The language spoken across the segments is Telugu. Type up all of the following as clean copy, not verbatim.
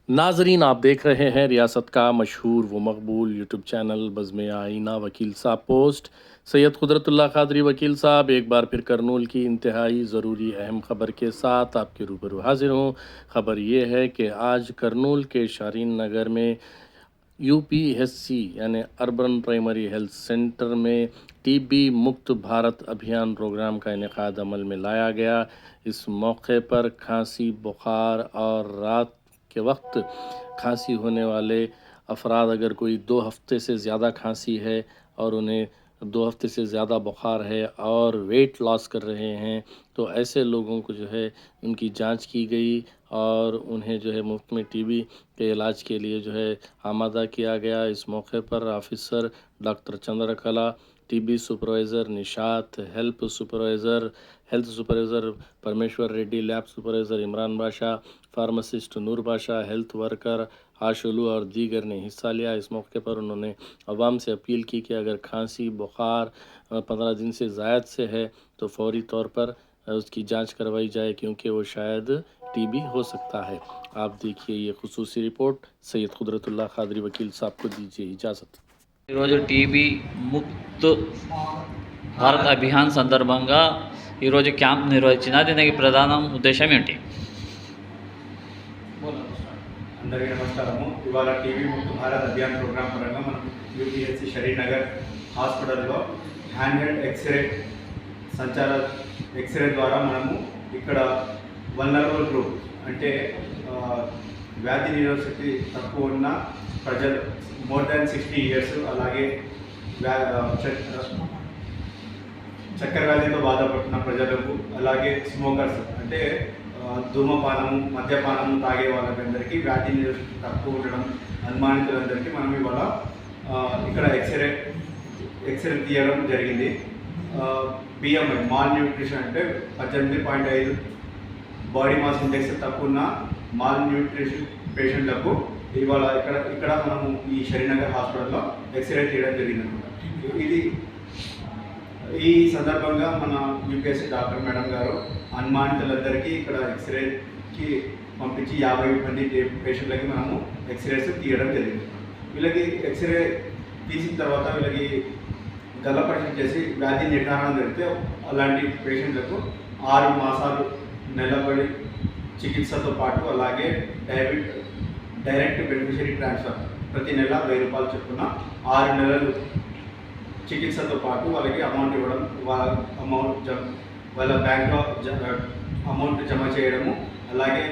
नाजरीन, आप देख रहे हैं रियासत का मशहूर व मकबूल यूट्यूब चैनल बज़्म आईना वकील साहब पोस्ट। सैयद कुदरतुल्लाह कादरी वकील साहब एक बार फिर करनूल की इंतहाई ज़रूरी अहम ख़बर के साथ आपके रूबरू हाजिर हूँ। ख़बर ये है कि आज करनूल के शारीन नगर में यूपीएससी यानी अर्बन प्राइमरी हेल्थ सेंटर में टीबी मुक्त भारत अभियान प्रोग्राम का इनेकाद अमल में लाया गया। इस मौके पर खांसी, बुखार और रात के वक्त खांसी होने वाले अफराद, अगर कोई 2 हफ्ते से ज़्यादा खांसी है और उन्हें 2 हफ्ते से ज़्यादा बुखार है और वेट लॉस कर रहे हैं, तो ऐसे लोगों को जो है उनकी जांच की गई और उन्हें जो है मुफ्त में टीबी के इलाज के लिए जो है आमादा किया गया। इस मौके पर officer doctor Chandrakala, TB supervisor Nishat, health supervisor परमेश्वर रेड्डी, लैब सुपरवाइज़र इमरान बाशा, फार्मासिस्ट नूर बाशा, हेल्थ वर्कर आशुलू और दीगर ने हिस्सा लिया। इस मौके पर उन्होंने अवाम से अपील की कि अगर खांसी, बुखार 15 दिन से ज़ायद से है तो फौरी तौर पर उसकी जांच करवाई जाए, क्योंकि वो शायद टीबी हो सकता है। आप देखिए ये खुसूसी रिपोर्ट। सैयद कुदरतुल्लाह कादरी वकील साहब को दीजिए इजाज़त। ఈరోజు టీబీ ముక్త్ భారత్ అభియాన్ సందర్భంగా ఈరోజు క్యాంప్ నిర్వహించిన దీనికి ప్రధాన ఉద్దేశం ఏంటి? అందరికీ నమస్కారము. ఇవాళ టీబీ ముక్త్ భారత్ అభియాన్ ప్రోగ్రాం పరంగా మనం యూపీఎస్సీ షరీన్ నగర్ హాస్పిటల్లో హ్యాండ్ హెల్డ్ ఎక్స్రే సంచార ఎక్స్రే ద్వారా మనము ఇక్కడ వల్నరబుల్ గ్రూప్ అంటే వ్యాధి నిరోధశక్తి తక్కువ ఉన్న ప్రజలు, మోర్ దాన్ 60 ఇయర్స్, అలాగే చక్కెర వ్యాధితో బాధపడుతున్న ప్రజలకు, అలాగే స్మోకర్స్ అంటే ధూమపానము, మద్యపానము తాగే వాళ్ళకందరికీ వ్యాధి నిరోధశక్తి తక్కువ ఉండడం అనుమానితులందరికీ మనం ఇవాళ ఇక్కడ ఎక్స్రే తీయడం జరిగింది. బిఎంఐ మాల్ న్యూట్రిషన్ అంటే 18.5 బాడీ మాస్ ఇండెక్స్ తక్కువ ఉన్న మాల్ న్యూట్రిషన్ పేషెంట్లకు ఇవాళ ఇక్కడ మనము ఈ షరీన్ నగర్ హాస్పిటల్లో ఎక్స్రే తీయడం జరిగిందనమాట. ఈ సందర్భంగా మన యూపీఎస్సీ డాక్టర్ మేడం గారు అనుమానితులందరికీ ఇక్కడ ఎక్స్రేకి పంపించి 50 మంది పేషెంట్లకి మనము ఎక్స్రేస్ తీయడం జరిగింది. వీళ్ళకి ఎక్స్రే తీసిన తర్వాత వీళ్ళకి గల్ల పరీక్ష చేసి వ్యాధి నిర్ధారణ జరిగితే అలాంటి పేషెంట్లకు 6 మాసాలు నిలబడి చికిత్సతో పాటు అలాగే డైరెక్ట్ బెనిఫిషరీ ట్రాన్స్ఫర్ ప్రతి నెల 1000 రూపాయలు చొప్పున 6 నెలలు చికిత్సతో పాటు వాళ్ళకి అమౌంట్ ఇవ్వడం, వాళ్ళ బ్యాంక్లో అమౌంట్ జమ చేయడము, అలాగే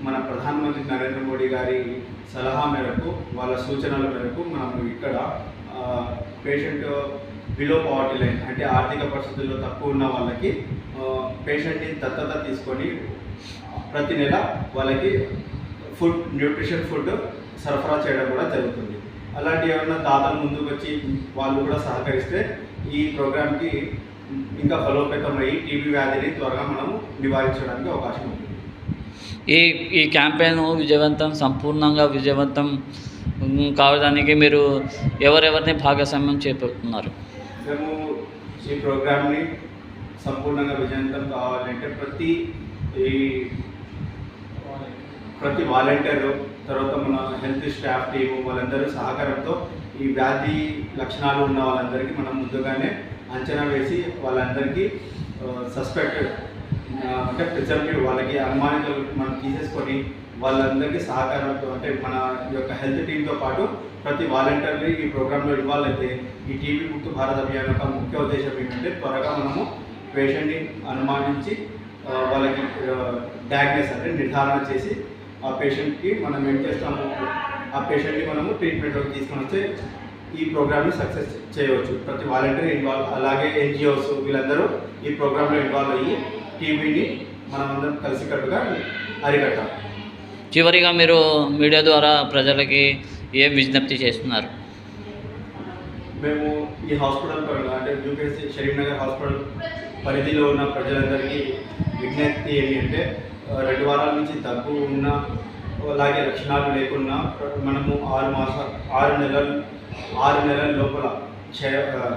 మన ప్రధానమంత్రి నరేంద్ర మోడీ గారి సలహా మేరకు, వాళ్ళ సూచనల మేరకు మనం ఇక్కడ పేషెంట్ బిలో పవర్టీ లైన్ అంటే ఆర్థిక పరిస్థితుల్లో తక్కువ ఉన్న వాళ్ళకి పేషెంట్ని దత్తత తీసుకొని ప్రతి నెల వాళ్ళకి న్యూట్రిషన్ ఫుడ్ సరఫరా చేయడం కూడా జరుగుతుంది. అలాంటి ఏమైనా దాతలు ముందుకు వచ్చి వాళ్ళు కూడా సహకరిస్తే ఈ ప్రోగ్రామ్కి ఇంకా బలోపేతమయ్యి టీబీ వ్యాధిని త్వరగా మనము నివారించడానికి అవకాశం ఉంటుంది. ఈ క్యాంపెయిన్ సంపూర్ణంగా విజయవంతం కావడానికి మీరు ఎవరెవరిని భాగస్వామ్యం చేపడుతున్నారు? మేము ఈ ప్రోగ్రామ్ని సంపూర్ణంగా విజయవంతం కావాలంటే ప్రతి వాలంటీరు, తర్వాత మన హెల్త్ స్టాఫ్ టీము వాళ్ళందరూ సహకారంతో ఈ వ్యాధి లక్షణాలు ఉన్న వాళ్ళందరికీ మనం ముందుగానే అంచనా వేసి వాళ్ళందరికీ సస్పెక్టెడ్ అంటే ప్రిజర్వేటివ్ వాళ్ళకి అనుమానితులు మనం తీసేసుకొని వాళ్ళందరికీ సహకారంతో అంటే మన యొక్క హెల్త్ టీంతో పాటు ప్రతి వాలంటీర్ని ఈ ప్రోగ్రాంలో ఇన్వాల్వ్ అయితే ఈ టీబీ ముక్త్ భారత్ అభియాన్ యొక్క ముఖ్య ఉద్దేశం ఏంటంటే త్వరగా మనము పేషెంట్ని అనుమానించి వాళ్ళకి డయాగ్నోస్ అంటే నిర్ధారణ చేసి ఆ పేషెంట్కి మనం ఏం చేస్తాము, ఆ పేషెంట్ని మనము ట్రీట్మెంట్లోకి తీసుకొని వస్తే ఈ ప్రోగ్రామ్ని సక్సెస్ చేయవచ్చు. ప్రతి వాలంటీర్ ఇన్వాల్వ్, అలాగే ఎన్జిఓస్ వీళ్ళందరూ ఈ ప్రోగ్రాంలో ఇన్వాల్వ్ అయ్యి టీబీని మనమందరం కలిసికట్టుగా అరికట్టాలి. చివరిగా మీరు మీడియా ద్వారా ప్రజలకి ఏం విజ్ఞప్తి చేస్తున్నారు? మేము ఈ హాస్పిటల్ అంటే యూపీఎస్సీ షరీన్ నగర్ హాస్పిటల్ పరిధిలో ఉన్న ప్రజలందరికీ విజ్ఞప్తి ఏమి అంటే 2 వారాల నుంచి దగ్గు ఉన్న, అలాగే లక్షణాలు లేకున్నా మనము 6 నెలల లోపల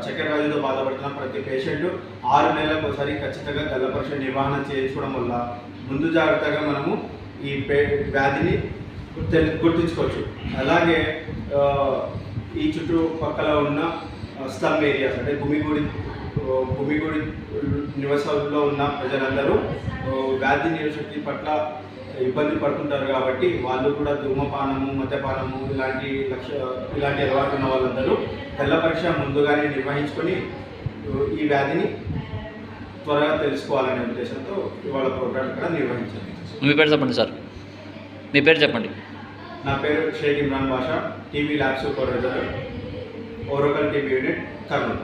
చక్కెర వ్యాధితో బాధపడుతున్న ప్రతి పేషెంట్ 6 నెలలకు ఒకసారి ఖచ్చితంగా గల్ల పరీక్ష నిర్వహణ చేయించడం వల్ల ముందు జాగ్రత్తగా మనము ఈ వ్యాధిని గుర్తించుకోవచ్చు. అలాగే ఈ చుట్టుపక్కల ఉన్న స్లమ్ ఏరియాస్ అంటే గుమిగూడి నివాసాల్లో ఉన్న ప్రజలందరూ వ్యాధి నిరోధశక్తి పట్ల ఇబ్బంది పడుతుంటారు కాబట్టి వాళ్ళు కూడా ధూమపానము, మద్యపానము ఇలాంటి అలవాటు ఉన్న వాళ్ళందరూ తెల్ల పరీక్ష ముందుగానే నిర్వహించుకొని ఈ వ్యాధిని త్వరగా తెలుసుకోవాలనే ఉద్దేశంతో ఇవాళ ప్రోగ్రాం కూడా నిర్వహించాలి. మీ పేరు చెప్పండి సార్. మీ పేరు చెప్పండి. నా పేరు Shaik Imran Basha, TB lab supervisor, Orvakal TB unit, Kurnool.